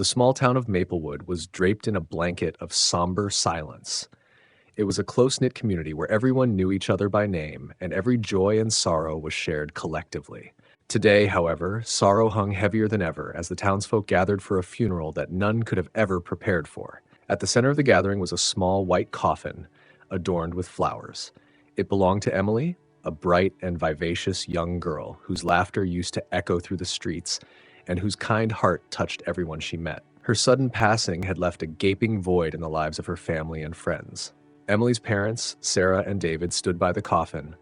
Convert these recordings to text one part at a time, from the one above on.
The small town of Maplewood was draped in a blanket of somber silence. It was a close-knit community where everyone knew each other by name, and every joy and sorrow was shared collectively. Today, however, sorrow hung heavier than ever as the townsfolk gathered for a funeral that none could have ever prepared for. At the center of the gathering was a small white coffin, adorned with flowers. It belonged to Emily, a bright and vivacious young girl whose laughter used to echo through the streets and whose kind heart touched everyone she met. Her sudden passing had left a gaping void in the lives of her family and friends. Emily's parents, Sarah and David, stood by the coffin,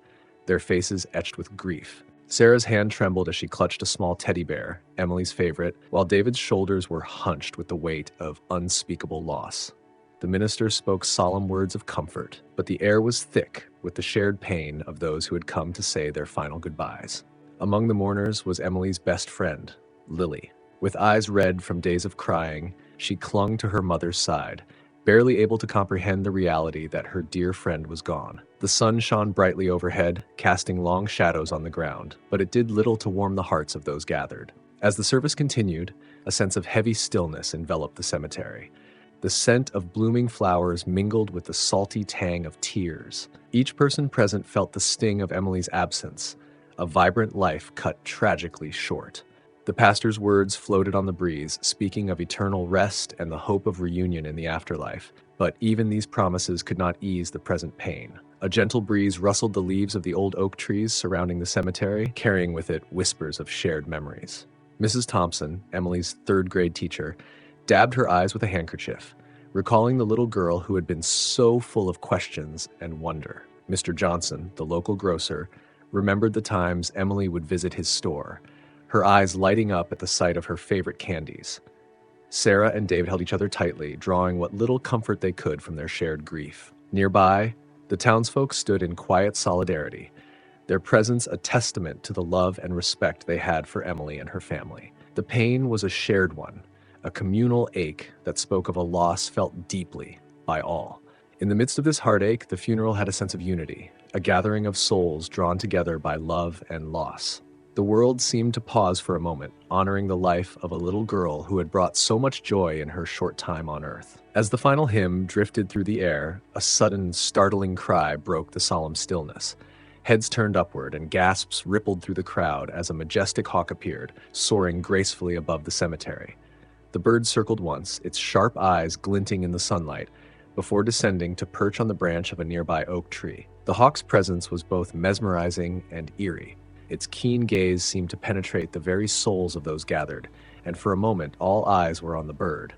their faces etched with grief. Sarah's hand trembled as she clutched a small teddy bear, Emily's favorite, while David's shoulders were hunched with the weight of unspeakable loss. The minister spoke solemn words of comfort, but the air was thick with the shared pain of those who had come to say their final goodbyes. Among the mourners was Emily's best friend, Lily. With eyes red from days of crying, she clung to her mother's side, barely able to comprehend the reality that her dear friend was gone. The sun shone brightly overhead, casting long shadows on the ground, but it did little to warm the hearts of those gathered. As the service continued, a sense of heavy stillness enveloped the cemetery. The scent of blooming flowers mingled with the salty tang of tears. Each person present felt the sting of Emily's absence, a vibrant life cut tragically short. The pastor's words floated on the breeze, speaking of eternal rest and the hope of reunion in the afterlife. But even these promises could not ease the present pain. A gentle breeze rustled the leaves of the old oak trees surrounding the cemetery, carrying with it whispers of shared memories. Mrs. Thompson, Emily's third-grade teacher, dabbed her eyes with a handkerchief, recalling the little girl who had been so full of questions and wonder. Mr. Johnson, the local grocer, remembered the times Emily would visit his store, her eyes lighting up at the sight of her favorite candies. Sarah and David held each other tightly, drawing what little comfort they could from their shared grief. Nearby, the townsfolk stood in quiet solidarity, their presence a testament to the love and respect they had for Emily and her family. The pain was a shared one, a communal ache that spoke of a loss felt deeply by all. In the midst of this heartache, the funeral had a sense of unity, a gathering of souls drawn together by love and loss. The world seemed to pause for a moment, honoring the life of a little girl who had brought so much joy in her short time on earth. As the final hymn drifted through the air, a sudden, startling cry broke the solemn stillness. Heads turned upward and gasps rippled through the crowd as a majestic hawk appeared, soaring gracefully above the cemetery. The bird circled once, its sharp eyes glinting in the sunlight, before descending to perch on the branch of a nearby oak tree. The hawk's presence was both mesmerizing and eerie. Its keen gaze seemed to penetrate the very souls of those gathered, and for a moment all eyes were on the bird.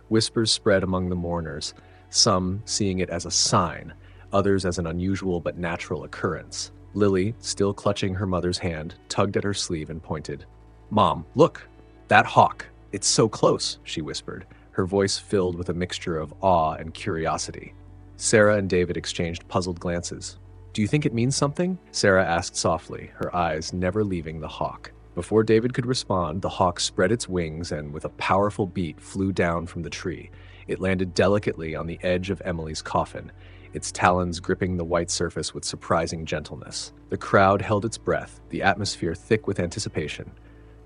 Whispers spread among the mourners, some seeing it as a sign, others as an unusual but natural occurrence. Lily, still clutching her mother's hand, tugged at her sleeve and pointed. "Mom, look! That hawk! It's so close," she whispered, her voice filled with a mixture of awe and curiosity. Sarah and David exchanged puzzled glances. "Do you think it means something?" Sarah asked softly, her eyes never leaving the hawk. Before David could respond, the hawk spread its wings and with a powerful beat flew down from the tree. It landed delicately on the edge of Emily's coffin, its talons gripping the white surface with surprising gentleness. The crowd held its breath, the atmosphere thick with anticipation.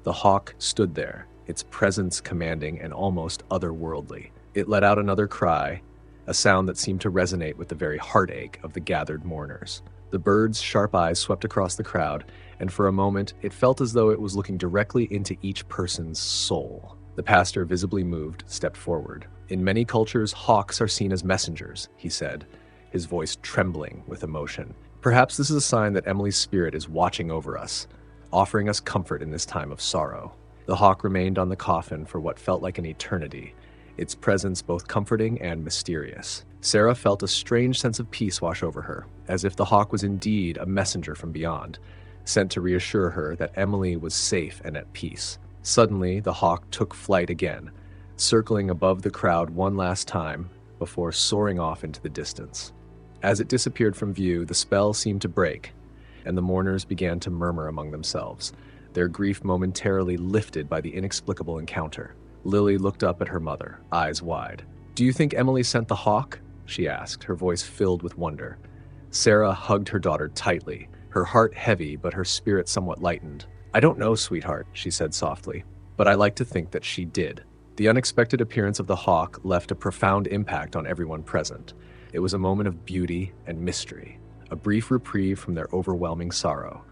The hawk stood there, its presence commanding and almost otherworldly. It let out another cry, a sound that seemed to resonate with the very heartache of the gathered mourners. The bird's sharp eyes swept across the crowd, and for a moment it felt as though it was looking directly into each person's soul. The pastor, visibly moved, stepped forward. "In many cultures, hawks are seen as messengers," he said, his voice trembling with emotion. "Perhaps this is a sign that Emily's spirit is watching over us, offering us comfort in this time of sorrow." The hawk remained on the coffin for what felt like an eternity, its presence both comforting and mysterious. Sarah felt a strange sense of peace wash over her, as if the hawk was indeed a messenger from beyond, sent to reassure her that Emily was safe and at peace. Suddenly, the hawk took flight again, circling above the crowd one last time before soaring off into the distance. As it disappeared from view, the spell seemed to break, and the mourners began to murmur among themselves, their grief momentarily lifted by the inexplicable encounter. Lily looked up at her mother, eyes wide. "Do you think Emily sent the hawk?" she asked, her voice filled with wonder. Sarah hugged her daughter tightly, her heart heavy but her spirit somewhat lightened. "I don't know, sweetheart," she said softly, "but I like to think that she did." The unexpected appearance of the hawk left a profound impact on everyone present. It was a moment of beauty and mystery, a brief reprieve from their overwhelming sorrow.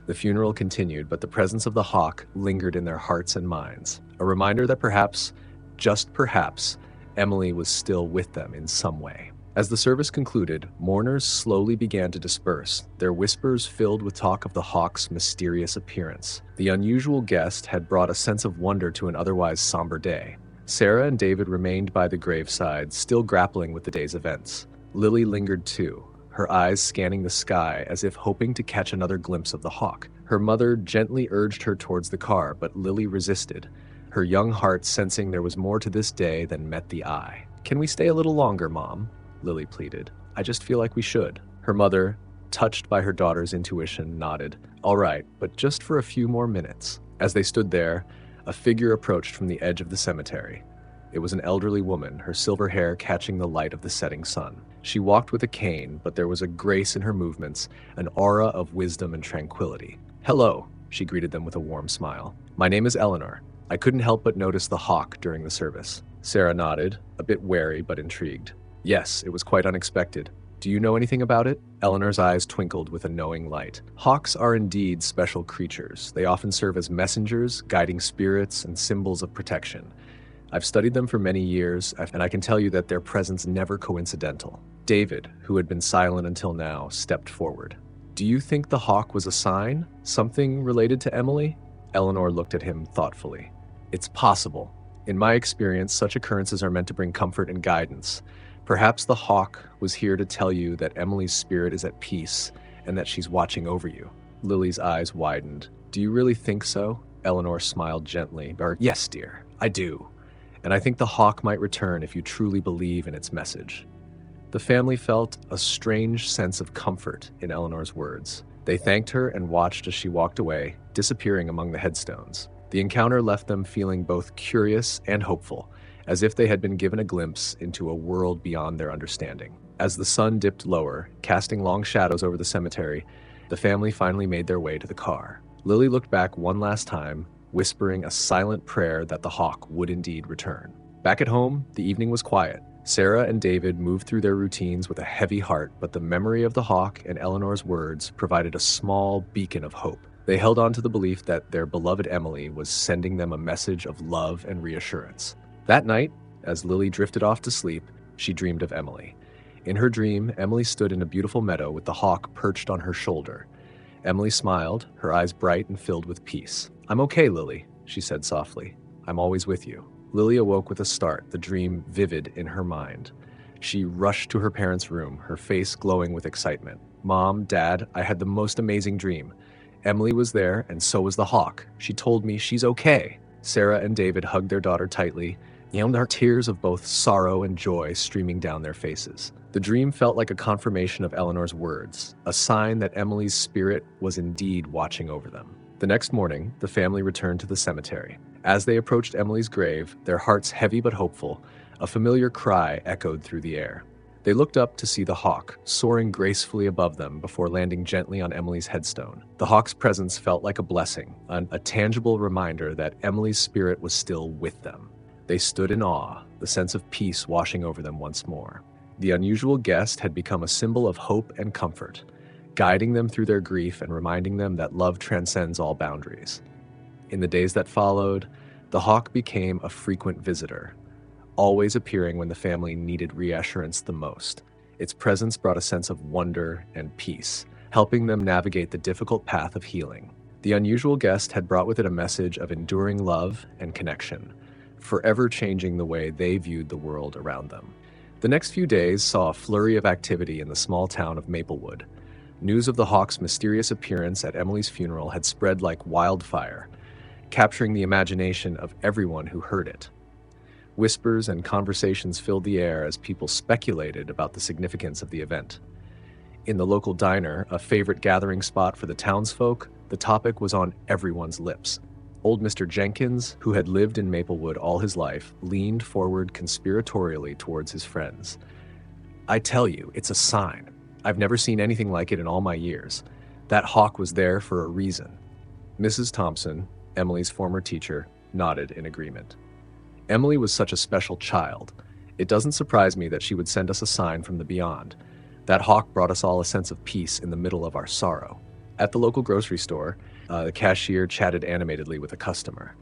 The funeral continued, but the presence of the hawk lingered in their hearts and minds, a reminder that perhaps, just perhaps, Emily was still with them in some way. As the service concluded, mourners slowly began to disperse, their whispers filled with talk of the hawk's mysterious appearance. The unusual guest had brought a sense of wonder to an otherwise somber day. Sarah and David remained by the graveside, still grappling with the day's events. Lily lingered too, her eyes scanning the sky as if hoping to catch another glimpse of the hawk. Her mother gently urged her towards the car, but Lily resisted, her young heart sensing there was more to this day than met the eye. "Can we stay a little longer, Mom?" Lily pleaded. "I just feel like we should." Her mother, touched by her daughter's intuition, nodded. "All right, but just for a few more minutes." As they stood there, a figure approached from the edge of the cemetery. It was an elderly woman, her silver hair catching the light of the setting sun. She walked with a cane, but there was a grace in her movements, an aura of wisdom and tranquility. "Hello," she greeted them with a warm smile. "My name is Eleanor. I couldn't help but notice the hawk during the service." Sarah nodded, a bit wary but intrigued. "Yes, it was quite unexpected. Do you know anything about it?" Eleanor's eyes twinkled with a knowing light. Hawks are indeed special creatures. They often serve as messengers, guiding spirits, and symbols of protection. I've studied them for many years, and I can tell you that their presence never coincidental. David, who had been silent until now, stepped forward. "Do you think the hawk was a sign? Something related to Emily?" Eleanor looked at him thoughtfully. "It's possible. In my experience, such occurrences are meant to bring comfort and guidance. Perhaps the hawk was here to tell you that Emily's spirit is at peace and that she's watching over you." Lily's eyes widened. "Do you really think so?" Eleanor smiled gently. "Yes, dear, I do. And I think the hawk might return if you truly believe in its message." The family felt a strange sense of comfort in Eleanor's words. They thanked her and watched as she walked away, disappearing among the headstones. The encounter left them feeling both curious and hopeful, as if they had been given a glimpse into a world beyond their understanding. As the sun dipped lower, casting long shadows over the cemetery, the family finally made their way to the car. Lily looked back one last time, whispering a silent prayer that the hawk would indeed return. Back at home, the evening was quiet. Sarah and David moved through their routines with a heavy heart, but the memory of the hawk and Eleanor's words provided a small beacon of hope. They held on to the belief that their beloved Emily was sending them a message of love and reassurance. That night, as Lily drifted off to sleep, she dreamed of Emily. In her dream, Emily stood in a beautiful meadow with the hawk perched on her shoulder. Emily smiled, her eyes bright and filled with peace. "I'm okay, Lily," she said softly. "I'm always with you." Lily awoke with a start, the dream vivid in her mind. She rushed to her parents' room, her face glowing with excitement. "Mom, Dad, I had the most amazing dream. Emily was there, and so was the hawk. She told me she's okay." Sarah and David hugged their daughter tightly, and there were tears of both sorrow and joy streaming down their faces. The dream felt like a confirmation of Eleanor's words, a sign that Emily's spirit was indeed watching over them. The next morning, the family returned to the cemetery. As they approached Emily's grave, their hearts heavy but hopeful, a familiar cry echoed through the air. They looked up to see the hawk, soaring gracefully above them before landing gently on Emily's headstone. The hawk's presence felt like a blessing, a tangible reminder that Emily's spirit was still with them. They stood in awe, the sense of peace washing over them once more. The unusual guest had become a symbol of hope and comfort, guiding them through their grief and reminding them that love transcends all boundaries. In the days that followed, the hawk became a frequent visitor, always appearing when the family needed reassurance the most. Its presence brought a sense of wonder and peace, helping them navigate the difficult path of healing. The unusual guest had brought with it a message of enduring love and connection, forever changing the way they viewed the world around them. The next few days saw a flurry of activity in the small town of Maplewood. News of the hawk's mysterious appearance at Emily's funeral had spread like wildfire, capturing the imagination of everyone who heard it. Whispers and conversations filled the air as people speculated about the significance of the event. In the local diner, a favorite gathering spot for the townsfolk, the topic was on everyone's lips. Old Mr. Jenkins, who had lived in Maplewood all his life, leaned forward conspiratorially towards his friends. "I tell you, it's a sign. I've never seen anything like it in all my years. That hawk was there for a reason." Mrs. Thompson, Emily's former teacher, nodded in agreement. Emily was such a special child. It doesn't surprise me that she would send us a sign from the beyond. That hawk brought us all a sense of peace in the middle of our sorrow. At the local grocery store, the cashier chatted animatedly with a customer.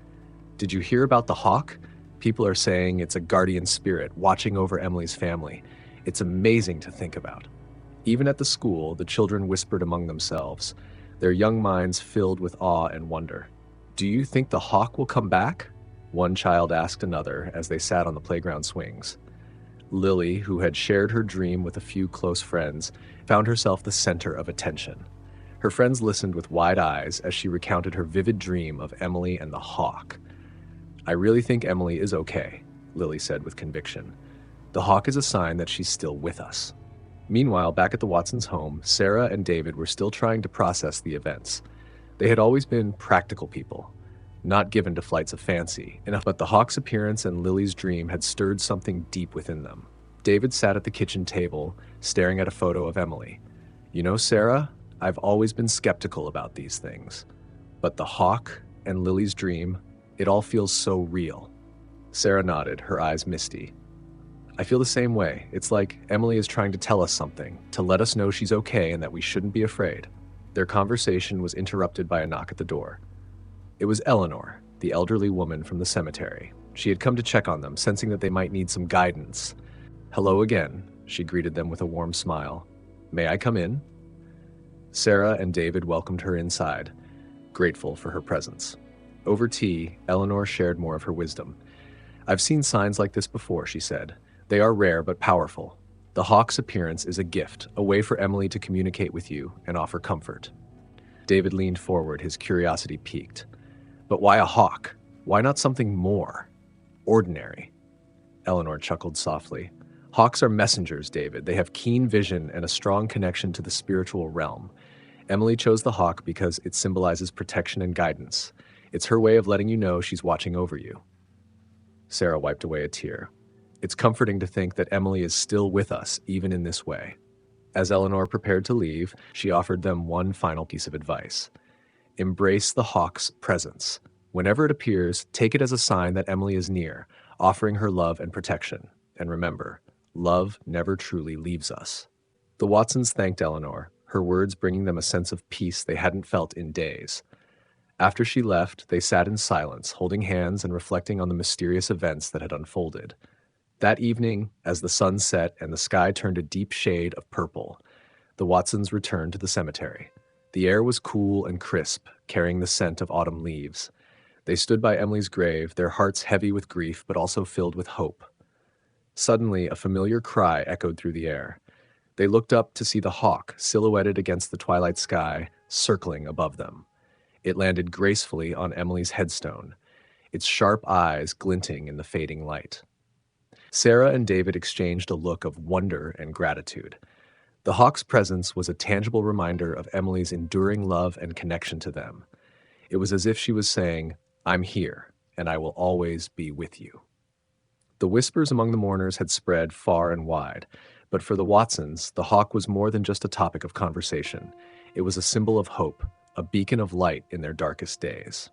Did you hear about the hawk? People are saying it's a guardian spirit watching over Emily's family. It's amazing to think about. Even at the school, the children whispered among themselves, their young minds filled with awe and wonder. Do you think the hawk will come back? One child asked another as they sat on the playground swings. Lily, who had shared her dream with a few close friends, found herself the center of attention. Her friends listened with wide eyes as she recounted her vivid dream of Emily and the hawk. I really think Emily is okay, Lily said with conviction. The hawk is a sign that she's still with us. Meanwhile, back at the Watsons' home, Sarah and David were still trying to process the events. They had always been practical people, not given to flights of fancy, but the hawk's appearance and Lily's dream had stirred something deep within them. David sat at the kitchen table, staring at a photo of Emily. You know, Sarah, I've always been skeptical about these things. But the hawk and Lily's dream, it all feels so real. Sarah nodded, her eyes misty. I feel the same way. It's like Emily is trying to tell us something, to let us know she's okay and that we shouldn't be afraid. Their conversation was interrupted by a knock at the door. It was Eleanor, the elderly woman from the cemetery. She had come to check on them, sensing that they might need some guidance. Hello again, she greeted them with a warm smile. May I come in? Sarah and David welcomed her inside, grateful for her presence. Over tea, Eleanor shared more of her wisdom. I've seen signs like this before, she said. They are rare but powerful. The hawk's appearance is a gift, a way for Emily to communicate with you and offer comfort. David leaned forward, his curiosity piqued. But why a hawk? Why not something more ordinary? Eleanor chuckled softly. Hawks are messengers, David. They have keen vision and a strong connection to the spiritual realm. Emily chose the hawk because it symbolizes protection and guidance. It's her way of letting you know she's watching over you. Sarah wiped away a tear. It's comforting to think that Emily is still with us, even in this way. As Eleanor prepared to leave, she offered them one final piece of advice. Embrace the hawk's presence. Whenever it appears, take it as a sign that Emily is near, offering her love and protection. And remember, love never truly leaves us. The Watsons thanked Eleanor, her words bringing them a sense of peace they hadn't felt in days. After she left, they sat in silence, holding hands and reflecting on the mysterious events that had unfolded. That evening, as the sun set and the sky turned a deep shade of purple, the Watsons returned to the cemetery. The air was cool and crisp, carrying the scent of autumn leaves. They stood by Emily's grave, their hearts heavy with grief but also filled with hope. Suddenly, a familiar cry echoed through the air. They looked up to see the hawk, silhouetted against the twilight sky, circling above them. It landed gracefully on Emily's headstone, its sharp eyes glinting in the fading light. Sarah and David exchanged a look of wonder and gratitude. The hawk's presence was a tangible reminder of Emily's enduring love and connection to them. It was as if she was saying, I'm here, and I will always be with you. The whispers among the mourners had spread far and wide, but for the Watsons, the hawk was more than just a topic of conversation. It was a symbol of hope, a beacon of light in their darkest days.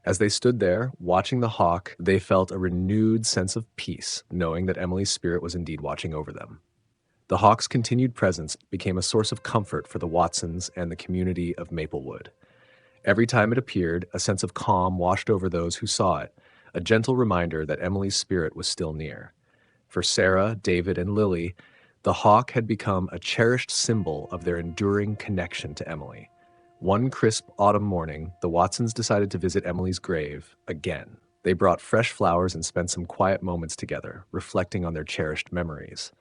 As they stood there, watching the hawk, they felt a renewed sense of peace, knowing that Emily's spirit was indeed watching over them. The hawk's continued presence became a source of comfort for the Watsons and the community of Maplewood. Every time it appeared, a sense of calm washed over those who saw it, a gentle reminder that Emily's spirit was still near. For Sarah, David, and Lily, the hawk had become a cherished symbol of their enduring connection to Emily. One crisp autumn morning, the Watsons decided to visit Emily's grave again. They brought fresh flowers and spent some quiet moments together, reflecting on their cherished memories.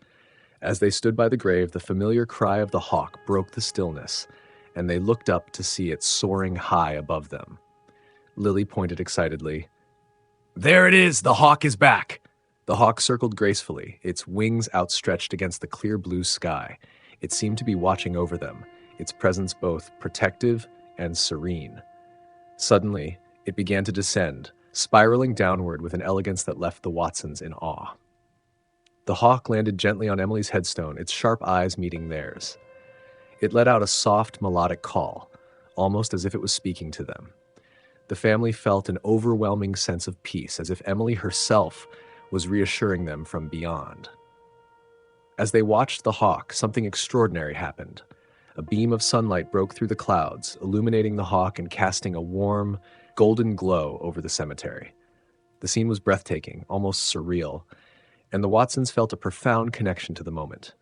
As they stood by the grave, the familiar cry of the hawk broke the stillness, and they looked up to see it soaring high above them. Lily pointed excitedly. There it is! The hawk is back! The hawk circled gracefully, its wings outstretched against the clear blue sky. It seemed to be watching over them, its presence both protective and serene. Suddenly, it began to descend, spiraling downward with an elegance that left the Watsons in awe. The hawk landed gently on Emily's headstone, its sharp eyes meeting theirs. It let out a soft, melodic call, almost as if it was speaking to them. The family felt an overwhelming sense of peace, as if Emily herself was reassuring them from beyond. As they watched the hawk, something extraordinary happened. A beam of sunlight broke through the clouds, illuminating the hawk and casting a warm, golden glow over the cemetery. The scene was breathtaking, almost surreal, and the Watsons felt a profound connection to the moment.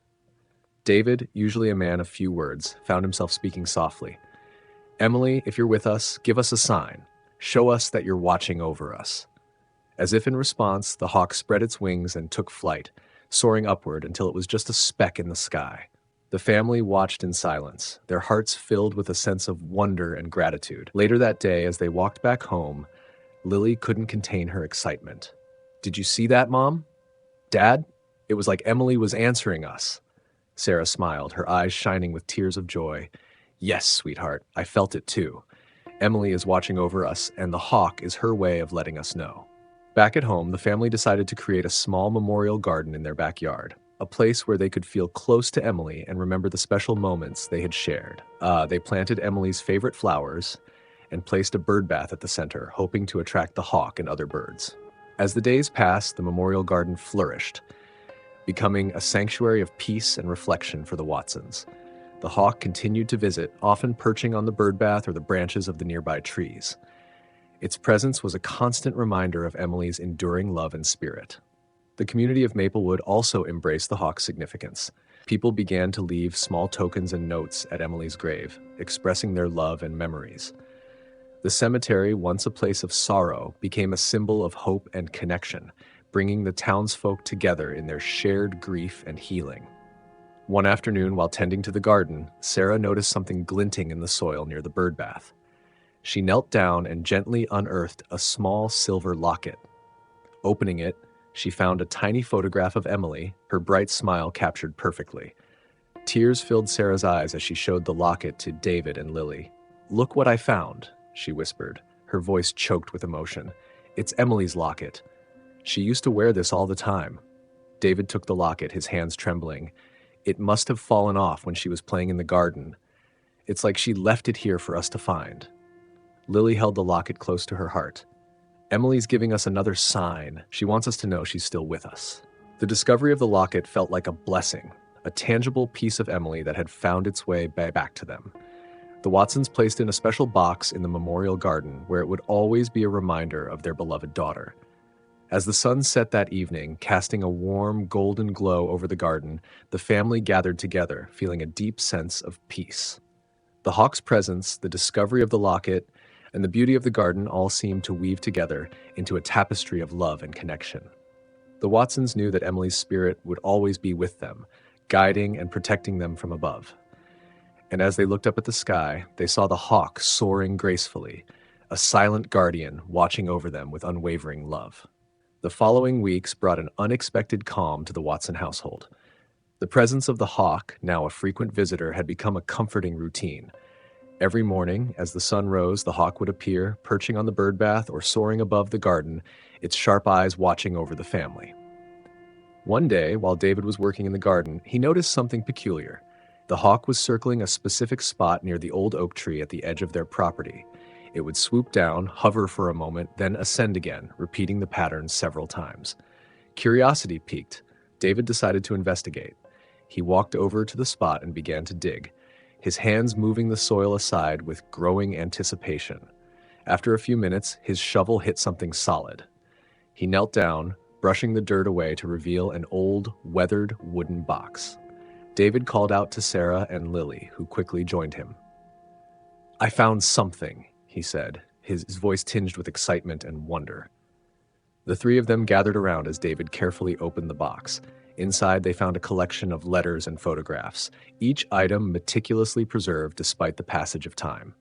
David, usually a man of few words, found himself speaking softly. "Emily, if you're with us, give us a sign. Show us that you're watching over us." As if in response, the hawk spread its wings and took flight, soaring upward until it was just a speck in the sky. The family watched in silence, their hearts filled with a sense of wonder and gratitude. Later that day, as they walked back home, Lily couldn't contain her excitement. "Did you see that, Mom? Dad? It was like Emily was answering us." Sarah smiled, her eyes shining with tears of joy. "Yes, sweetheart, I felt it too. Emily is watching over us, and the hawk is her way of letting us know." Back at home, the family decided to create a small memorial garden in their backyard, a place where they could feel close to Emily and remember the special moments they had shared. They planted Emily's favorite flowers and placed a bird bath at the center, hoping to attract the hawk and other birds. As the days passed, the memorial garden flourished, becoming a sanctuary of peace and reflection for the Watsons. The hawk continued to visit, often perching on the bird bath or the branches of the nearby trees. Its presence was a constant reminder of Emily's enduring love and spirit. The community of Maplewood also embraced the hawk's significance. People began to leave small tokens and notes at Emily's grave, expressing their love and memories. The cemetery, once a place of sorrow, became a symbol of hope and connection, bringing the townsfolk together in their shared grief and healing. One afternoon, while tending to the garden, Sarah noticed something glinting in the soil near the bird bath. She knelt down and gently unearthed a small silver locket. Opening it, she found a tiny photograph of Emily, her bright smile captured perfectly. Tears filled Sarah's eyes as she showed the locket to David and Lily. "Look what I found," she whispered, her voice choked with emotion. "It's Emily's locket. She used to wear this all the time." David took the locket, his hands trembling. "It must have fallen off when she was playing in the garden. It's like she left it here for us to find." Lily held the locket close to her heart. "Emily's giving us another sign. She wants us to know she's still with us." The discovery of the locket felt like a blessing, a tangible piece of Emily that had found its way back to them. The Watsons placed in a special box in the memorial garden where it would always be a reminder of their beloved daughter. As the sun set that evening, casting a warm, golden glow over the garden, the family gathered together, feeling a deep sense of peace. The hawk's presence, the discovery of the locket, and the beauty of the garden all seemed to weave together into a tapestry of love and connection. The Watsons knew that Emily's spirit would always be with them, guiding and protecting them from above. And as they looked up at the sky, they saw the hawk soaring gracefully, a silent guardian watching over them with unwavering love. The following weeks brought an unexpected calm to the Watson household. The presence of the hawk, now a frequent visitor, had become a comforting routine. Every morning, as the sun rose, the hawk would appear, perching on the bird bath or soaring above the garden, its sharp eyes watching over the family. One day, while David was working in the garden, he noticed something peculiar. The hawk was circling a specific spot near the old oak tree at the edge of their property. It would swoop down, hover for a moment, then ascend again, repeating the pattern several times. Curiosity piqued. David decided to investigate. He walked over to the spot and began to dig, his hands moving the soil aside with growing anticipation. After a few minutes, his shovel hit something solid. He knelt down, brushing the dirt away to reveal an old, weathered wooden box. David called out to Sarah and Lily, who quickly joined him. "I found something," he said, his voice tinged with excitement and wonder. The three of them gathered around as David carefully opened the box. Inside, they found a collection of letters and photographs, each item meticulously preserved despite the passage of time.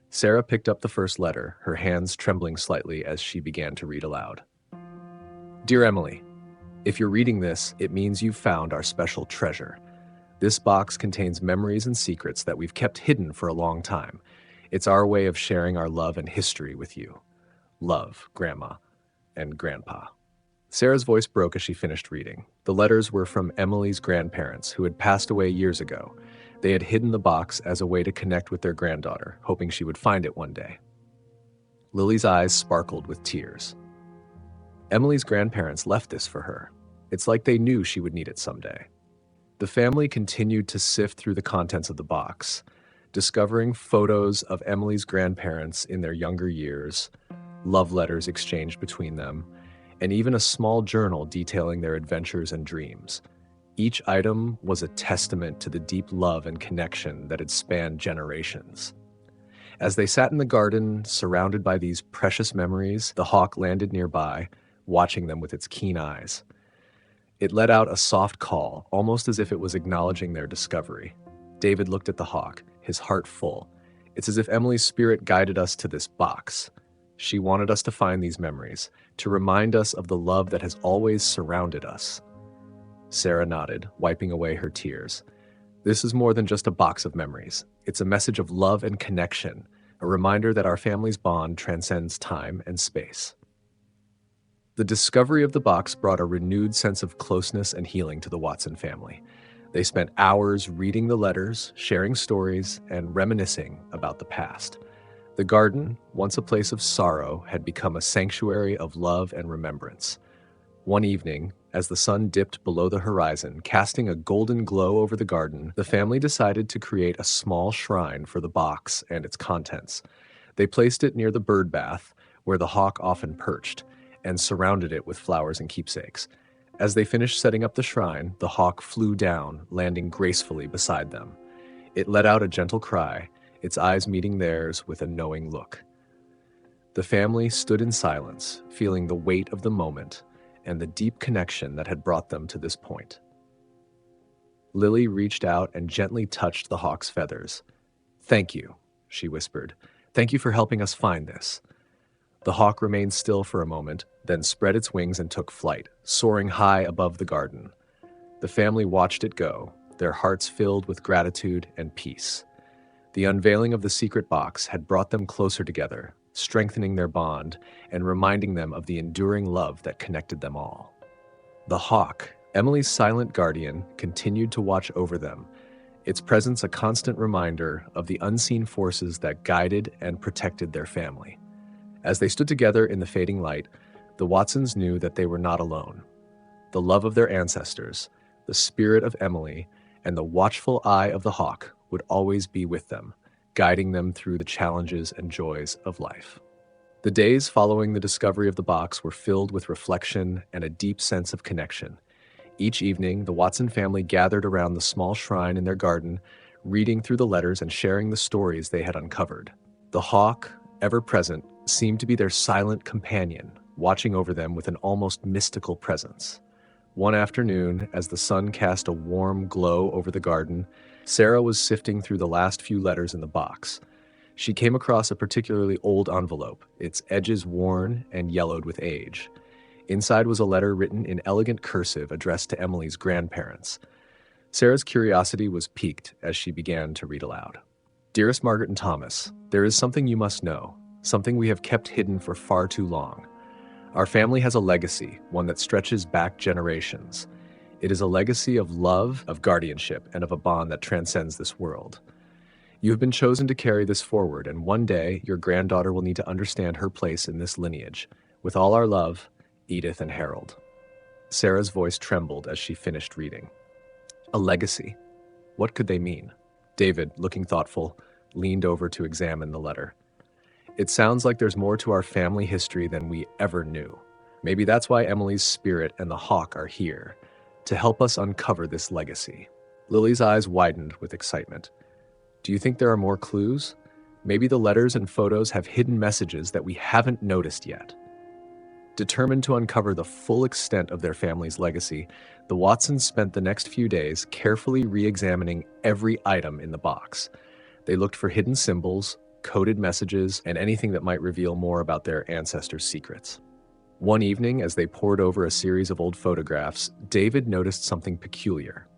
Sarah picked up the first letter, her hands trembling slightly as she began to read aloud. "Dear Emily, if you're reading this, it means you've found our special treasure. This box contains memories and secrets that we've kept hidden for a long time. It's our way of sharing our love and history with you. Love, Grandma and Grandpa." Sarah's voice broke as she finished reading. The letters were from Emily's grandparents, who had passed away years ago. They had hidden the box as a way to connect with their granddaughter, hoping she would find it one day. Lily's eyes sparkled with tears. Emily's grandparents left this for her. It's like they knew she would need it someday. The family continued to sift through the contents of the box, discovering photos of Emily's grandparents in their younger years, love letters exchanged between them, and even a small journal detailing their adventures and dreams. Each item was a testament to the deep love and connection that had spanned generations. As they sat in the garden, surrounded by these precious memories, the hawk landed nearby, watching them with its keen eyes. It let out a soft call, almost as if it was acknowledging their discovery. David looked at the hawk, his heart full. It's as if Emily's spirit guided us to this box. She wanted us to find these memories, to remind us of the love that has always surrounded us. Sarah nodded, wiping away her tears. This is more than just a box of memories. It's a message of love and connection, a reminder that our family's bond transcends time and space. The discovery of the box brought a renewed sense of closeness and healing to the Watson family. They spent hours reading the letters, sharing stories, and reminiscing about the past. The garden, once a place of sorrow, had become a sanctuary of love and remembrance. One evening, as the sun dipped below the horizon, casting a golden glow over the garden, the family decided to create a small shrine for the box and its contents. They placed it near the bird bath, where the hawk often perched, and surrounded it with flowers and keepsakes. As they finished setting up the shrine, the hawk flew down, landing gracefully beside them. It let out a gentle cry, its eyes meeting theirs with a knowing look. The family stood in silence, feeling the weight of the moment and the deep connection that had brought them to this point. Lily reached out and gently touched the hawk's feathers. "Thank you," she whispered. "Thank you for helping us find this." The hawk remained still for a moment, then spread its wings and took flight, soaring high above the garden. The family watched it go, their hearts filled with gratitude and peace. The unveiling of the secret box had brought them closer together, strengthening their bond and reminding them of the enduring love that connected them all. The hawk, Emily's silent guardian, continued to watch over them, its presence a constant reminder of the unseen forces that guided and protected their family. As they stood together in the fading light, the Watsons knew that they were not alone. The love of their ancestors, the spirit of Emily, and the watchful eye of the hawk would always be with them, guiding them through the challenges and joys of life. The days following the discovery of the box were filled with reflection and a deep sense of connection. Each evening, the Watson family gathered around the small shrine in their garden, reading through the letters and sharing the stories they had uncovered. The hawk, ever present, seemed to be their silent companion, watching over them with an almost mystical presence. One afternoon, as the sun cast a warm glow over the garden, Sarah was sifting through the last few letters in the box. She came across a particularly old envelope, its edges worn and yellowed with age. Inside was a letter written in elegant cursive addressed to Emily's grandparents. Sarah's curiosity was piqued as she began to read aloud. "Dearest Margaret and Thomas, there is something you must know, something we have kept hidden for far too long. Our family has a legacy, one that stretches back generations. It is a legacy of love, of guardianship, and of a bond that transcends this world. You have been chosen to carry this forward, and one day your granddaughter will need to understand her place in this lineage. With all our love, Edith and Harold." Sarah's voice trembled as she finished reading. A legacy? What could they mean? David, looking thoughtful, leaned over to examine the letter. "It sounds like there's more to our family history than we ever knew. Maybe that's why Emily's spirit and the hawk are here, to help us uncover this legacy." Lily's eyes widened with excitement. "Do you think there are more clues? Maybe the letters and photos have hidden messages that we haven't noticed yet." Determined to uncover the full extent of their family's legacy, the Watsons spent the next few days carefully re-examining every item in the box. They looked for hidden symbols, coded messages, and anything that might reveal more about their ancestors' secrets. One evening, as they pored over a series of old photographs, David noticed something peculiar.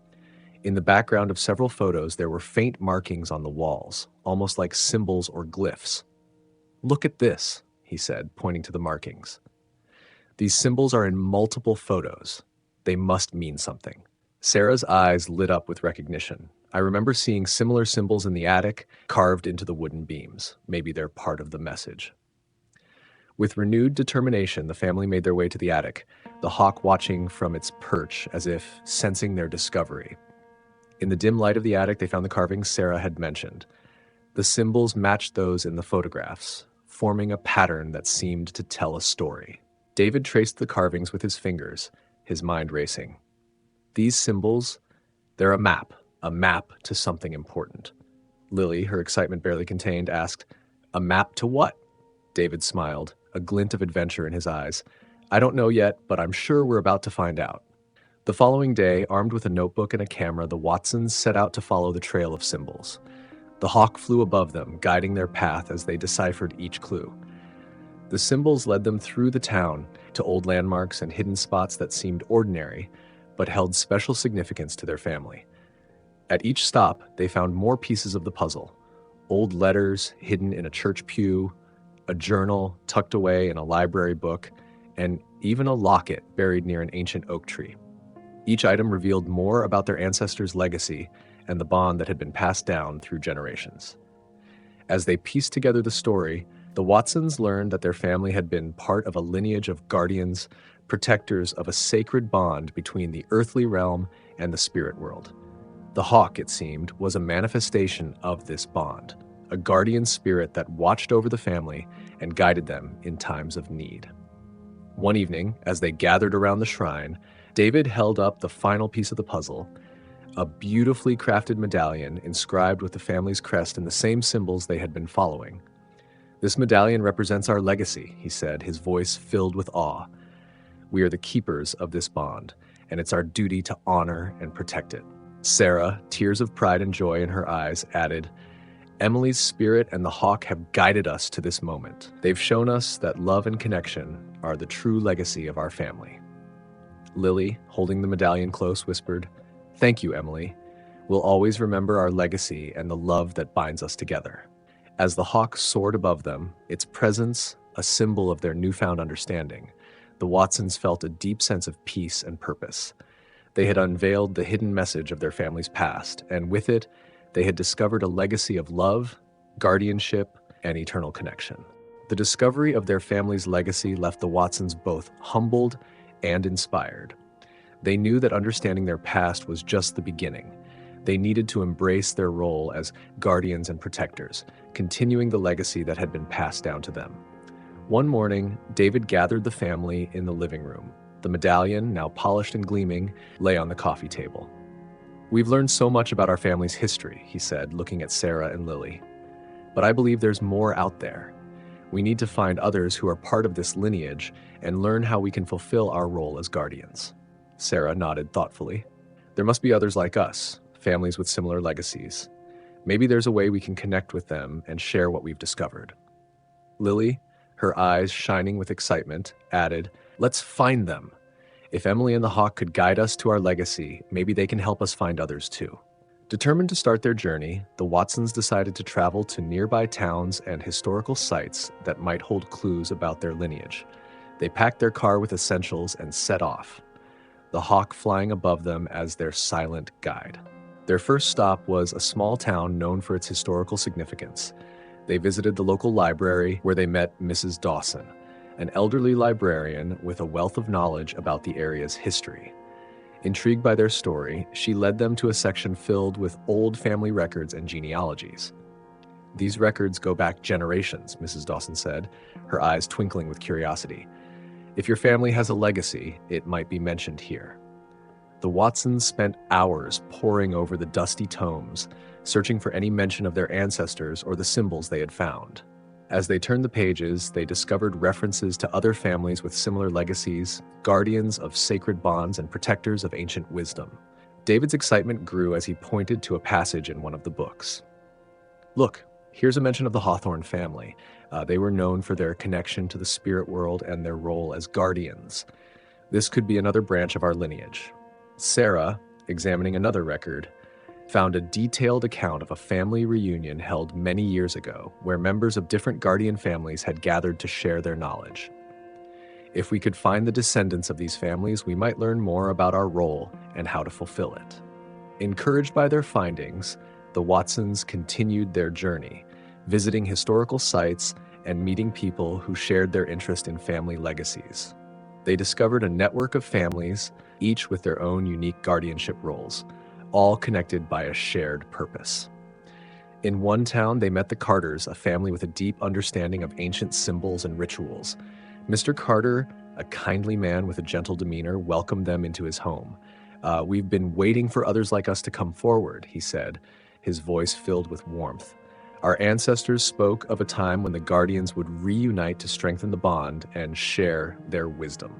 In the background of several photos, there were faint markings on the walls, almost like symbols or glyphs. "Look at this," he said, pointing to the markings. "These symbols are in multiple photos. They must mean something." Sarah's eyes lit up with recognition. "I remember seeing similar symbols in the attic, carved into the wooden beams. Maybe they're part of the message." With renewed determination, the family made their way to the attic, the hawk watching from its perch as if sensing their discovery. In the dim light of the attic, they found the carvings Sarah had mentioned. The symbols matched those in the photographs, forming a pattern that seemed to tell a story. David traced the carvings with his fingers, his mind racing. These symbols, they're a map to something important. Lily, her excitement barely contained, asked, "A map to what?" David smiled, a glint of adventure in his eyes. "I don't know yet, but I'm sure we're about to find out." The following day, armed with a notebook and a camera, the Watsons set out to follow the trail of symbols. The hawk flew above them, guiding their path as they deciphered each clue. The symbols led them through the town to old landmarks and hidden spots that seemed ordinary, but held special significance to their family. At each stop, they found more pieces of the puzzle: old letters hidden in a church pew, a journal tucked away in a library book, and even a locket buried near an ancient oak tree. Each item revealed more about their ancestors' legacy and the bond that had been passed down through generations. As they pieced together the story, the Watsons learned that their family had been part of a lineage of guardians, protectors of a sacred bond between the earthly realm and the spirit world. The hawk, it seemed, was a manifestation of this bond, a guardian spirit that watched over the family and guided them in times of need. One evening, as they gathered around the shrine, David held up the final piece of the puzzle, a beautifully crafted medallion inscribed with the family's crest and the same symbols they had been following. "This medallion represents our legacy," he said, his voice filled with awe. "We are the keepers of this bond, and it's our duty to honor and protect it." Sarah, tears of pride and joy in her eyes, added, "Emily's spirit and the hawk have guided us to this moment. They've shown us that love and connection are the true legacy of our family." Lily, holding the medallion close, whispered, "Thank you, Emily. We'll always remember our legacy and the love that binds us together." As the hawk soared above them, its presence a symbol of their newfound understanding, the Watsons felt a deep sense of peace and purpose. They had unveiled the hidden message of their family's past, and with it, they had discovered a legacy of love, guardianship, and eternal connection. The discovery of their family's legacy left the Watsons both humbled and inspired. They knew that understanding their past was just the beginning. They needed to embrace their role as guardians and protectors, continuing the legacy that had been passed down to them. One morning, David gathered the family in the living room. The medallion, now polished and gleaming, lay on the coffee table. "We've learned so much about our family's history," he said, looking at Sarah and Lily. "But I believe there's more out there. We need to find others who are part of this lineage and learn how we can fulfill our role as guardians." Sarah nodded thoughtfully. "There must be others like us, families with similar legacies. Maybe there's a way we can connect with them and share what we've discovered." Lily, her eyes shining with excitement, added, "Let's find them. If Emily and the hawk could guide us to our legacy, maybe they can help us find others too." Determined to start their journey, the Watsons decided to travel to nearby towns and historical sites that might hold clues about their lineage. They packed their car with essentials and set off, the hawk flying above them as their silent guide. Their first stop was a small town known for its historical significance. They visited the local library where they met Mrs. Dawson, an elderly librarian with a wealth of knowledge about the area's history. Intrigued by their story, she led them to a section filled with old family records and genealogies. "These records go back generations," Mrs. Dawson said, her eyes twinkling with curiosity. "If your family has a legacy, it might be mentioned here." The Watsons spent hours poring over the dusty tomes, searching for any mention of their ancestors or the symbols they had found. As they turned the pages, they discovered references to other families with similar legacies, guardians of sacred bonds and protectors of ancient wisdom. David's excitement grew as he pointed to a passage in one of the books. "Look, here's a mention of the Hawthorne family. They were known for their connection to the spirit world and their role as guardians. This could be another branch of our lineage." Sarah, examining another record, found a detailed account of a family reunion held many years ago, where members of different guardian families had gathered to share their knowledge. "If we could find the descendants of these families, we might learn more about our role and how to fulfill it." Encouraged by their findings, the Watsons continued their journey, visiting historical sites and meeting people who shared their interest in family legacies. They discovered a network of families, each with their own unique guardianship roles, all connected by a shared purpose. In one town, they met the Carters, a family with a deep understanding of ancient symbols and rituals. Mr. Carter, a kindly man with a gentle demeanor, welcomed them into his home. We've been waiting for others like us to come forward, he said, his voice filled with warmth. Our ancestors spoke of a time when the guardians would reunite to strengthen the bond and share their wisdom.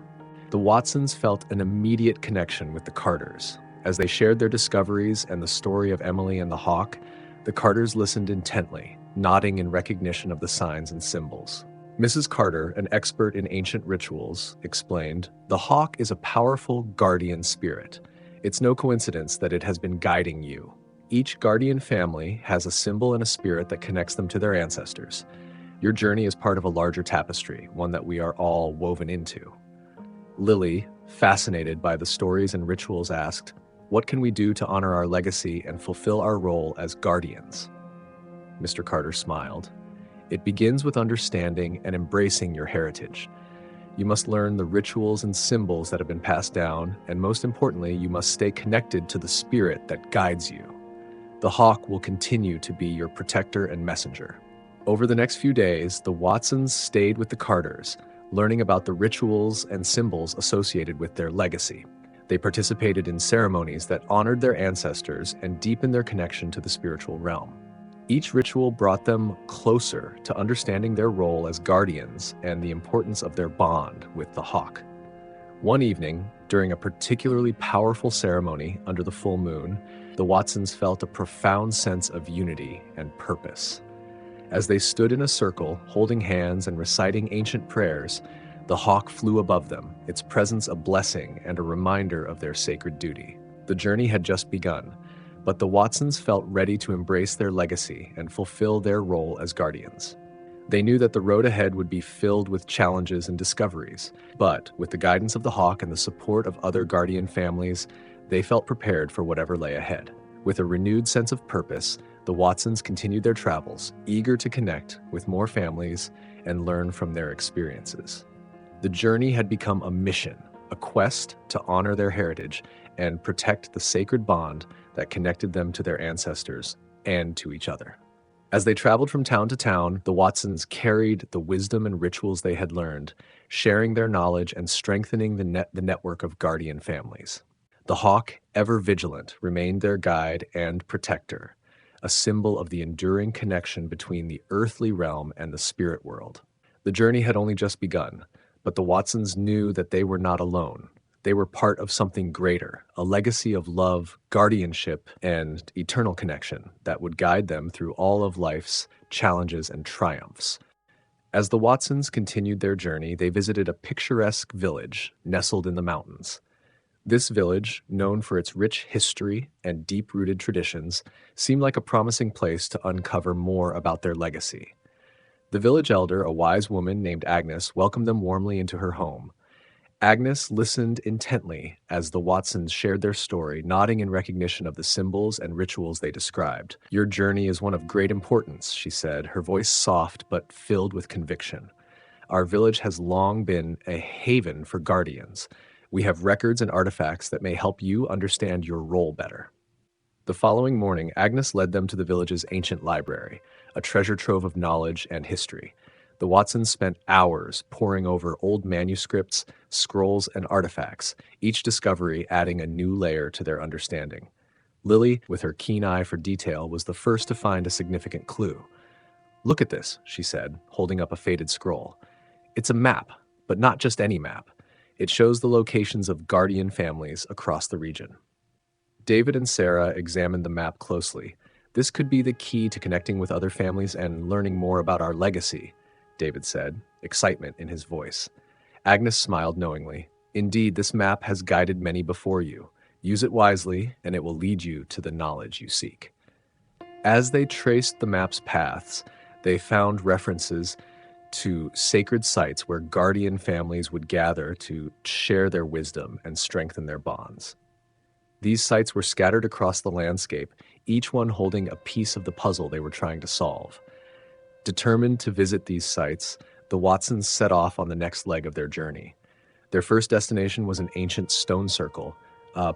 The Watsons felt an immediate connection with the Carters. As they shared their discoveries and the story of Emily and the hawk, the Carters listened intently, nodding in recognition of the signs and symbols. Mrs. Carter, an expert in ancient rituals, explained, "The hawk is a powerful guardian spirit. It's no coincidence that it has been guiding you. Each guardian family has a symbol and a spirit that connects them to their ancestors. Your journey is part of a larger tapestry, one that we are all woven into." Lily, fascinated by the stories and rituals, asked, "What can we do to honor our legacy and fulfill our role as guardians?" Mr. Carter smiled. "It begins with understanding and embracing your heritage. You must learn the rituals and symbols that have been passed down, and most importantly, you must stay connected to the spirit that guides you. The hawk will continue to be your protector and messenger." Over the next few days, the Watsons stayed with the Carters, learning about the rituals and symbols associated with their legacy. They participated in ceremonies that honored their ancestors and deepened their connection to the spiritual realm. Each ritual brought them closer to understanding their role as guardians and the importance of their bond with the hawk. One evening, during a particularly powerful ceremony under the full moon, the Watsons felt a profound sense of unity and purpose. As they stood in a circle, holding hands and reciting ancient prayers, the hawk flew above them, its presence a blessing and a reminder of their sacred duty. The journey had just begun, but the Watsons felt ready to embrace their legacy and fulfill their role as guardians. They knew that the road ahead would be filled with challenges and discoveries, but with the guidance of the hawk and the support of other guardian families, they felt prepared for whatever lay ahead. With a renewed sense of purpose, the Watsons continued their travels, eager to connect with more families and learn from their experiences. The journey had become a mission, a quest to honor their heritage and protect the sacred bond that connected them to their ancestors and to each other. As they traveled from town to town, the Watsons carried the wisdom and rituals they had learned, sharing their knowledge and strengthening the network of guardian families. The hawk, ever vigilant, remained their guide and protector, a symbol of the enduring connection between the earthly realm and the spirit world. The journey had only just begun, but the Watsons knew that they were not alone. They were part of something greater, a legacy of love, guardianship, and eternal connection that would guide them through all of life's challenges and triumphs. As the Watsons continued their journey, they visited a picturesque village nestled in the mountains. This village, known for its rich history and deep-rooted traditions, seemed like a promising place to uncover more about their legacy. The village elder, a wise woman named Agnes, welcomed them warmly into her home. Agnes listened intently as the Watsons shared their story, nodding in recognition of the symbols and rituals they described. "Your journey is one of great importance," she said, her voice soft but filled with conviction. "Our village has long been a haven for guardians. We have records and artifacts that may help you understand your role better." The following morning, Agnes led them to the village's ancient library, a treasure trove of knowledge and history. The Watsons spent hours poring over old manuscripts, scrolls, and artifacts, each discovery adding a new layer to their understanding. Lily, with her keen eye for detail, was the first to find a significant clue. "Look at this," she said, holding up a faded scroll. "It's a map, but not just any map. It shows the locations of guardian families across the region." David and Sarah examined the map closely. "This could be the key to connecting with other families and learning more about our legacy," David said, excitement in his voice. Agnes smiled knowingly. "Indeed, this map has guided many before you. Use it wisely, and it will lead you to the knowledge you seek." As they traced the map's paths, they found references to sacred sites where guardian families would gather to share their wisdom and strengthen their bonds. These sites were scattered across the landscape, each one holding a piece of the puzzle they were trying to solve. Determined to visit these sites, the Watsons set off on the next leg of their journey. Their first destination was an ancient stone circle,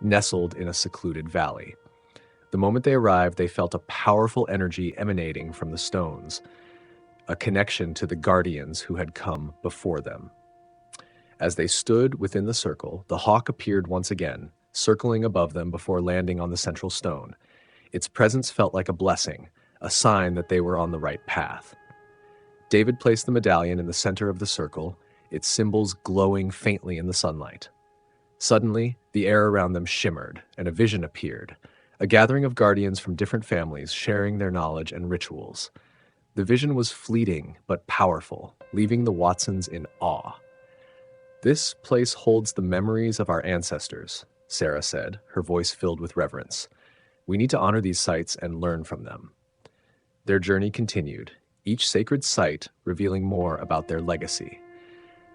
nestled in a secluded valley. The moment they arrived, they felt a powerful energy emanating from the stones, a connection to the guardians who had come before them. As they stood within the circle, the hawk appeared once again, circling above them before landing on the central stone. Its presence felt like a blessing, a sign that they were on the right path. David placed the medallion in the center of the circle, its symbols glowing faintly in the sunlight. Suddenly, the air around them shimmered, and a vision appeared, a gathering of guardians from different families sharing their knowledge and rituals. The vision was fleeting but powerful, leaving the Watsons in awe. "This place holds the memories of our ancestors," Sarah said, her voice filled with reverence. "We need to honor these sites and learn from them." Their journey continued, each sacred site revealing more about their legacy.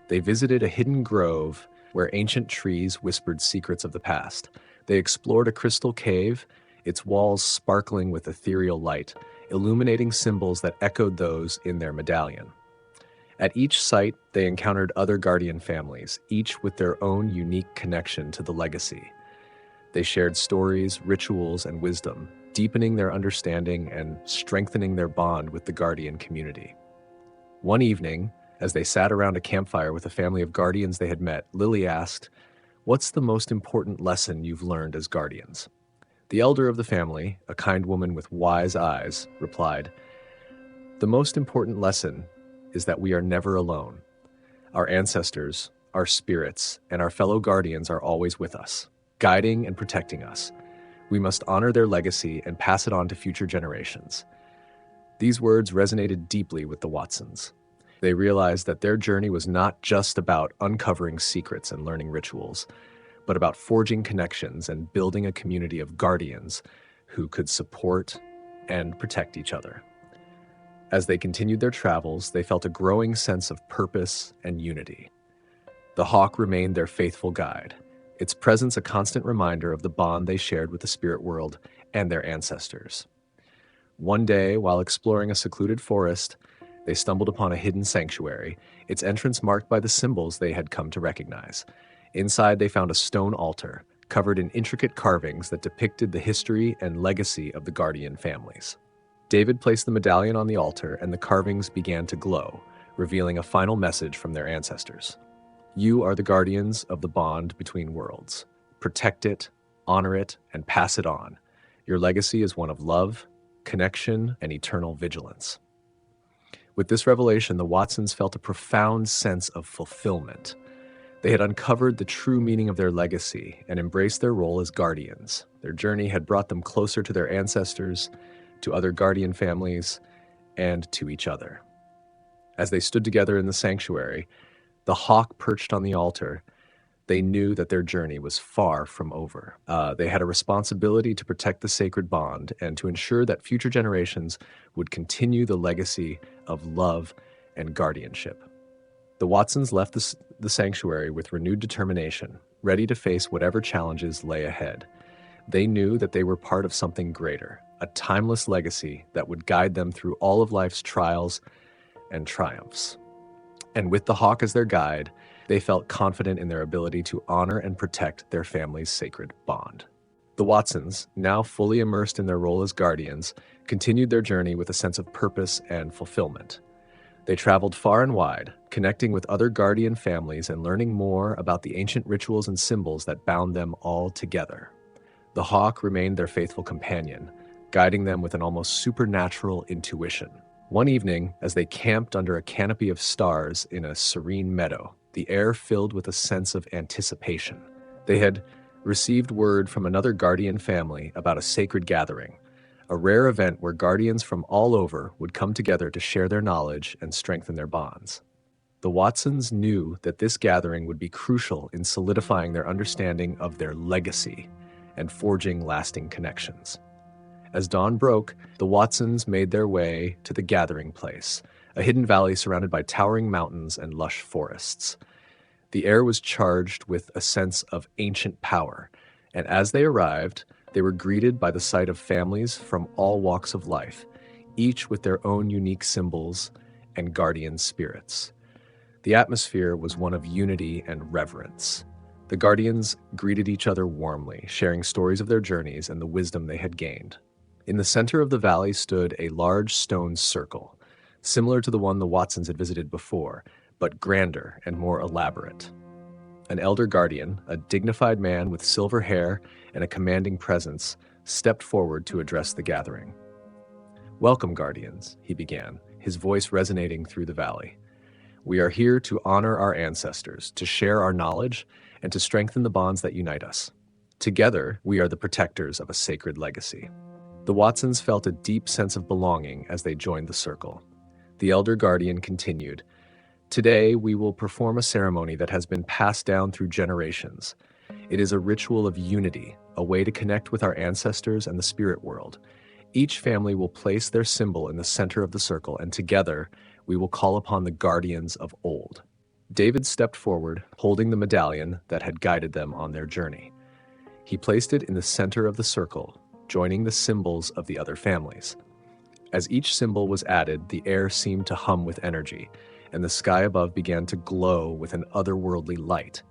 They visited a hidden grove where ancient trees whispered secrets of the past. They explored a crystal cave, its walls sparkling with ethereal light, illuminating symbols that echoed those in their medallion. At each site, they encountered other guardian families, each with their own unique connection to the legacy. They shared stories, rituals, and wisdom, deepening their understanding and strengthening their bond with the guardian community. One evening, as they sat around a campfire with a family of guardians they had met, Lily asked, "What's the most important lesson you've learned as guardians?" The elder of the family, a kind woman with wise eyes, replied, "The most important lesson is that we are never alone. Our ancestors, our spirits, and our fellow guardians are always with us, guiding and protecting us. We must honor their legacy and pass it on to future generations." These words resonated deeply with the Watsons. They realized that their journey was not just about uncovering secrets and learning rituals, but about forging connections and building a community of guardians who could support and protect each other. As they continued their travels, they felt a growing sense of purpose and unity. The hawk remained their faithful guide, its presence a constant reminder of the bond they shared with the spirit world and their ancestors. One day, while exploring a secluded forest, they stumbled upon a hidden sanctuary, its entrance marked by the symbols they had come to recognize. Inside, they found a stone altar, covered in intricate carvings that depicted the history and legacy of the guardian families. David placed the medallion on the altar, and the carvings began to glow, revealing a final message from their ancestors. "You are the guardians of the bond between worlds. Protect it, honor it, and pass it on. Your legacy is one of love, connection, and eternal vigilance." With this revelation, the Watsons felt a profound sense of fulfillment. They had uncovered the true meaning of their legacy and embraced their role as guardians. Their journey had brought them closer to their ancestors, to other guardian families, and to each other. As they stood together in the sanctuary, the hawk perched on the altar, they knew that their journey was far from over. They had a responsibility to protect the sacred bond and to ensure that future generations would continue the legacy of love and guardianship. The Watsons left the sanctuary with renewed determination, ready to face whatever challenges lay ahead. They knew that they were part of something greater, a timeless legacy that would guide them through all of life's trials and triumphs. And with the hawk as their guide, they felt confident in their ability to honor and protect their family's sacred bond. The Watsons, now fully immersed in their role as guardians, continued their journey with a sense of purpose and fulfillment. They traveled far and wide, connecting with other guardian families and learning more about the ancient rituals and symbols that bound them all together. The hawk remained their faithful companion, guiding them with an almost supernatural intuition. One evening, as they camped under a canopy of stars in a serene meadow, the air filled with a sense of anticipation. They had received word from another guardian family about a sacred gathering, a rare event where guardians from all over would come together to share their knowledge and strengthen their bonds. The Watsons knew that this gathering would be crucial in solidifying their understanding of their legacy and forging lasting connections. As dawn broke, the Watsons made their way to the gathering place, a hidden valley surrounded by towering mountains and lush forests. The air was charged with a sense of ancient power, and as they arrived, they were greeted by the sight of families from all walks of life, each with their own unique symbols and guardian spirits. The atmosphere was one of unity and reverence. The guardians greeted each other warmly, sharing stories of their journeys and the wisdom they had gained. In the center of the valley stood a large stone circle, similar to the one the Watsons had visited before, but grander and more elaborate. An elder guardian, a dignified man with silver hair and a commanding presence, stepped forward to address the gathering. "Welcome, guardians," he began, his voice resonating through the valley. "We are here to honor our ancestors, to share our knowledge, and to strengthen the bonds that unite us. Together, we are the protectors of a sacred legacy." The Watsons felt a deep sense of belonging as they joined the circle. The elder guardian continued, "Today, we will perform a ceremony that has been passed down through generations. It is a ritual of unity, a way to connect with our ancestors and the spirit world. Each family will place their symbol in the center of the circle, and together, we will call upon the guardians of old." David stepped forward, holding the medallion that had guided them on their journey. He placed it in the center of the circle, joining the symbols of the other families. As each symbol was added, the air seemed to hum with energy, and the sky above began to glow with an otherworldly light.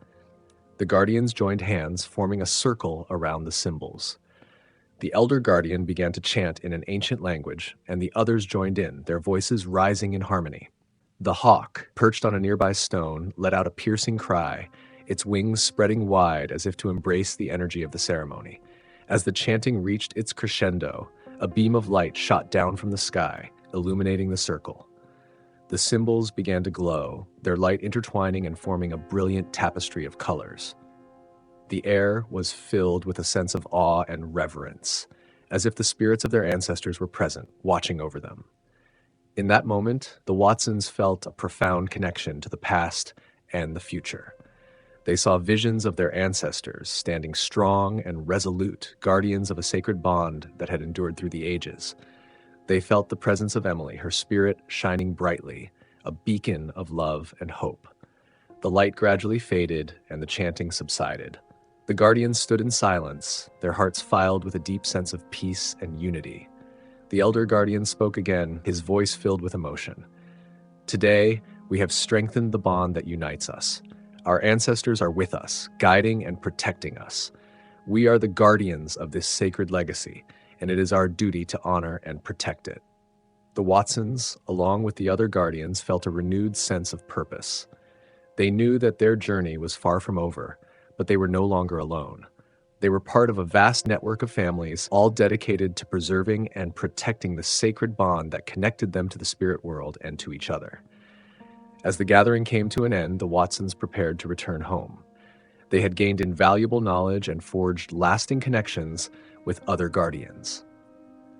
The guardians joined hands, forming a circle around the symbols. The elder guardian began to chant in an ancient language, and the others joined in, their voices rising in harmony. The hawk, perched on a nearby stone, let out a piercing cry, its wings spreading wide as if to embrace the energy of the ceremony. As the chanting reached its crescendo, a beam of light shot down from the sky, illuminating the circle. The symbols began to glow, their light intertwining and forming a brilliant tapestry of colors. The air was filled with a sense of awe and reverence, as if the spirits of their ancestors were present, watching over them. In that moment, the Watsons felt a profound connection to the past and the future. They saw visions of their ancestors standing strong and resolute, guardians of a sacred bond that had endured through the ages. They felt the presence of Emily, her spirit shining brightly, a beacon of love and hope. The light gradually faded and the chanting subsided. The guardians stood in silence, their hearts filled with a deep sense of peace and unity. The elder guardian spoke again, his voice filled with emotion. "Today, we have strengthened the bond that unites us. Our ancestors are with us, guiding and protecting us. We are the guardians of this sacred legacy, and it is our duty to honor and protect it." The Watsons, along with the other guardians, felt a renewed sense of purpose. They knew that their journey was far from over, but they were no longer alone. They were part of a vast network of families, all dedicated to preserving and protecting the sacred bond that connected them to the spirit world and to each other. As the gathering came to an end, the Watsons prepared to return home. They had gained invaluable knowledge and forged lasting connections with other guardians.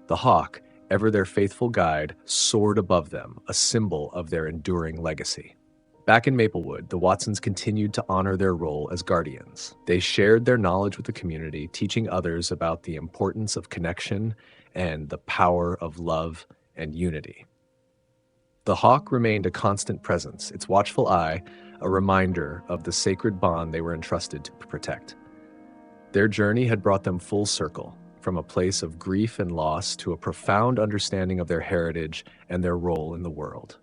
The hawk, ever their faithful guide, soared above them, a symbol of their enduring legacy. Back in Maplewood, the Watsons continued to honor their role as guardians. They shared their knowledge with the community, teaching others about the importance of connection and the power of love and unity. The hawk remained a constant presence, its watchful eye a reminder of the sacred bond they were entrusted to protect. Their journey had brought them full circle, from a place of grief and loss to a profound understanding of their heritage and their role in the world.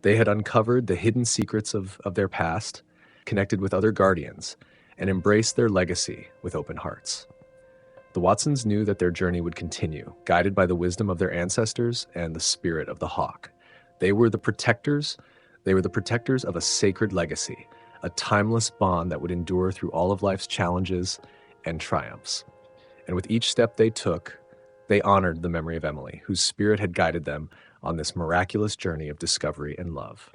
They had uncovered the hidden secrets of their past, connected with other guardians, and embraced their legacy with open hearts. The Watsons knew that their journey would continue, guided by the wisdom of their ancestors and the spirit of the hawk. They were the protectors of a sacred legacy, a timeless bond that would endure through all of life's challenges and triumphs. And with each step they took, they honored the memory of Emily, whose spirit had guided them on this miraculous journey of discovery and love.